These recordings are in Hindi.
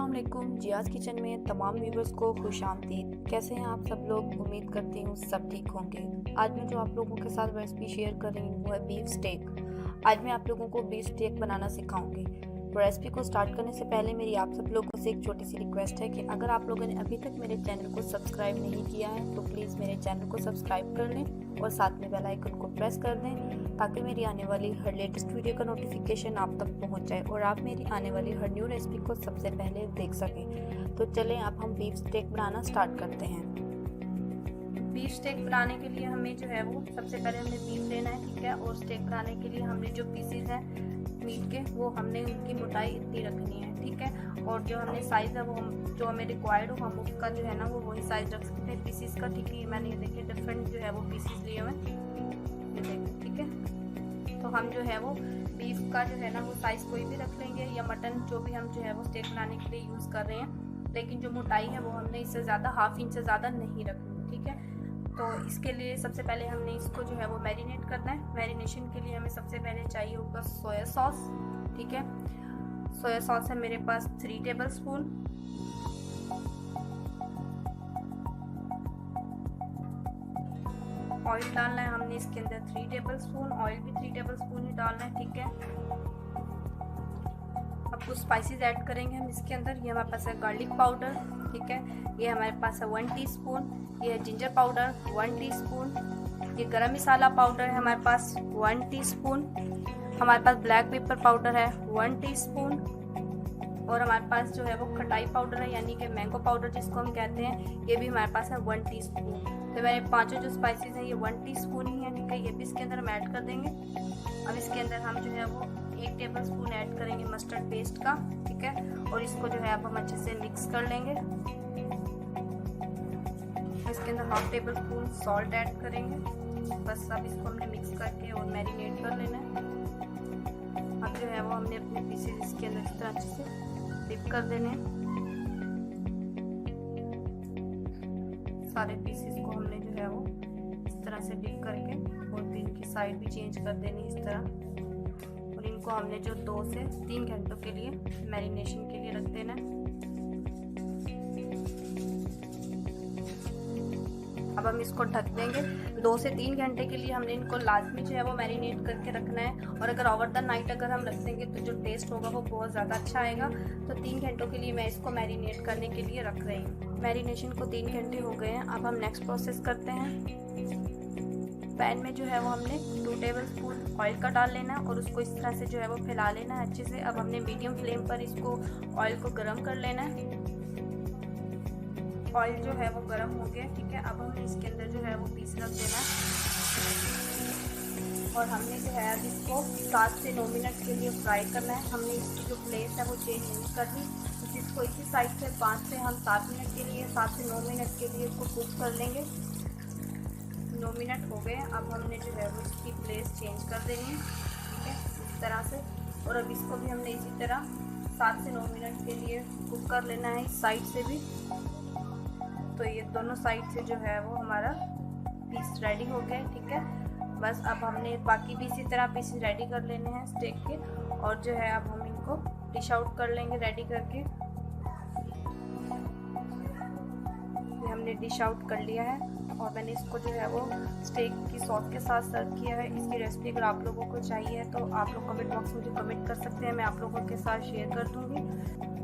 अस्सलामुअलैकुम। जियाज़ किचन में तमाम व्यूवर्स को खुश आमदीद। कैसे हैं आप सब लोग? उम्मीद करती हूँ सब ठीक होंगे। आज मैं जो आप लोगों के साथ रेसिपी शेयर कर रही हूँ वो है बीफ स्टेक। आज मैं आप लोगों को बीफ स्टेक बनाना सिखाऊंगी। रेसिपी को स्टार्ट करने से पहले मेरी आप सब लोगों से एक छोटी सी रिक्वेस्ट है कि अगर आप लोगों ने अभी तक मेरे चैनल को सब्सक्राइब नहीं किया है तो प्लीज़ मेरे चैनल को सब्सक्राइब कर लें और साथ में बेल आइकन को प्रेस कर दें ताकि मेरी आने वाली हर लेटेस्ट वीडियो का नोटिफिकेशन आप तक पहुंच जाए और आप मेरी आने वाली हर न्यू रेसिपी को सबसे पहले देख सकें। तो चलें अब हम बीफ स्टेक बनाना स्टार्ट करते हैं। बीफ स्टेक बनाने के लिए हमें जो है वो सबसे पहले हमें बीफ लेना है, ठीक है। और स्टेक बनाने के लिए हमने जो पीसेस हैं मीट के वो हमने उनकी मोटाई इतनी रखनी है, ठीक है। और जो हमने साइज़ है वो जो हमें रिक्वायर्ड हो हम उसका जो है ना वो वही साइज़ रख सकते हैं पीसेस का, ठीक है। मैंने ये देखिए डिफरेंट जो है वो पीसेस लिए हुए ये देखिए, ठीक है। तो हम जो है वो बीफ का जो है ना वो साइज़ कोई भी रख लेंगे या मटन जो भी हम जो है वो स्टेक बनाने के लिए यूज़ कर रहे हैं, लेकिन जो मोटाई है वो हमने इससे ज़्यादा हाफ इंच से ज़्यादा नहीं रखनी, ठीक है। तो इसके लिए सबसे पहले हमने इसको जो है वो मैरिनेट करना है। मैरिनेशन के लिए हमें सबसे पहले चाहिए होगा सोया सॉस, ठीक है। सोया सॉस है मेरे पास 3 टेबल स्पून। ऑयल डालना है हमने इसके अंदर 3 टेबल स्पून। ऑयल भी 3 टेबल स्पून ही डालना है, ठीक है। अब कुछ स्पाइसेस ऐड करेंगे हम इसके अंदर। ये हमारे पास है गार्लिक पाउडर, ठीक है। ये हमारे पास है 1 टीस्पून। ये है जिंजर पाउडर 1 टीस्पून। ये गरम मसाला पाउडर है हमारे पास 1 टीस्पून। हमारे पास ब्लैक पेपर पाउडर है 1 टीस्पून। और हमारे पास जो है वो खटाई पाउडर है यानी कि मैंगो पाउडर जिसको हम कहते हैं, ये भी हमारे पास है 1 टीस्पून। तो मेरे पांचों जो स्पाइसेस हैं ये 1 टीस्पून ही है, ठीक है। ये भी इसके अंदर हम ऐड कर देंगे। अब इसके अंदर हम जो है वो 1 टेबल स्पून ऐड करेंगे मस्टर्ड पेस्ट का, ठीक है। और इसको जो है अब हम अच्छे से मिक्स कर लेंगे। इसके अंदर half table spoon salt add करेंगे। बस अब इसको हमने मिक्स करके और मैरिनेट कर लेना है। अब जो है वो हमने अपने पीसेस इसके अंदर इस तरह अच्छे से डिप कर देने हैं। सारे पीसेस को हमने जो है वो इस तरह से डिप करके और फिर इनकी साइड भी चेंज कर देनी इस तरह। और इनको हमने जो 2 से 3 घंटों के लिए मैरिनेशन के लिए रख देना है। अब हम इसको ढक देंगे 2 से 3 घंटे के लिए। हमने इनको लाजमी जो है वो मैरिनेट करके रखना है। और अगर ओवर द नाइट अगर हम रख देंगे तो जो टेस्ट होगा वो बहुत ज़्यादा अच्छा आएगा। तो 3 घंटों के लिए मैं इसको मैरिनेट करने के लिए रख रही हूँ। मैरिनेशन को 3 घंटे हो गए हैं। अब हम नेक्स्ट प्रोसेस करते हैं। पैन में जो है वो हमने 2 टेबल स्पून ऑयल का डाल लेना है और उसको इस तरह से जो है वो फैला लेना है अच्छे से। अब हमने मीडियम फ्लेम पर इसको ऑयल को गर्म कर लेना है। ऑयल जो है वो गर्म हो गया, ठीक है। अब हमें इसके अंदर जो है वो पीस रख देना है और हमने जो है अब इसको 7 से 9 मिनट के लिए फ्राई करना है। हमने इसकी जो प्लेस है वो चेंज नहीं करनी। तो इसको इसी साइड से 5 से हम 7 मिनट के लिए 7 से 9 मिनट के लिए इसको कुक कर लेंगे। 9 मिनट हो गए। अब हमने जो है वो इसकी प्लेस चेंज कर देनी है, ठीक है, इस तरह से। और अब इसको भी हमने इसी तरह 7 से 9 मिनट के लिए कुक कर लेना है इस साइड से भी। तो ये दोनों साइड से जो है वो हमारा पीस रेडी हो गया, ठीक है। बस अब हमने बाकी भी इसी तरह पीस रेडी कर लेने हैं स्टेक के। और जो है अब हम इनको डिश आउट कर लेंगे रेडी करके। ये हमने डिश आउट कर लिया है और मैंने इसको जो है वो स्टेक की सॉस के साथ सर्व किया है। इसकी रेसिपी अगर आप लोगों को चाहिए तो आप लोग कमेंट बॉक्स में मुझे कमेंट कर सकते हैं, मैं आप लोगों के साथ शेयर कर दूँगी।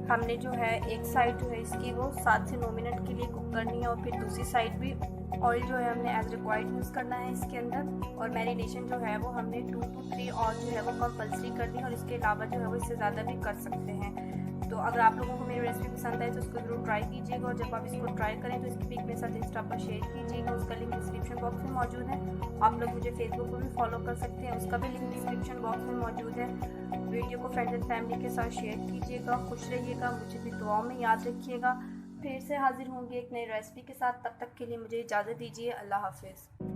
हमने जो है एक साइड जो है इसकी वो 7 से 9 मिनट के लिए कुक करनी है और फिर दूसरी साइड भी ऑयल जो है हमने एज रिक्वायर्ड यूज़ करना है इसके अंदर। और मैरिनेशन जो है वो हमने 2 to 3 और जो है वो कंपल्सरी करनी है और इसके अलावा जो है वो इससे ज़्यादा भी कर सकते हैं। तो अगर आप लोगों को मेरी रेसिपी पसंद आए तो उसको ज़रूर ट्राई कीजिएगा। और जब आप इसको ट्राई करें तो इसकी पिक मेरे साथ इंस्टा पर शेयर कीजिएगा। उसका लिंक डिस्क्रिप्शन बॉक्स में मौजूद है। आप लोग मुझे फेसबुक पर भी फॉलो कर सकते हैं, उसका भी लिंक डिस्क्रिप्शन बॉक्स में मौजूद है। वीडियो को फ्रेंड्स एंड फैमिली के साथ शेयर कीजिएगा। खुश रहिएगा, मुझे भी दुआओं में याद रखिएगा। फिर से हाजिर होंगी एक नई रेसिपी के साथ। तब तक के लिए मुझे इजाज़त दीजिए। अल्लाह हाफिज़।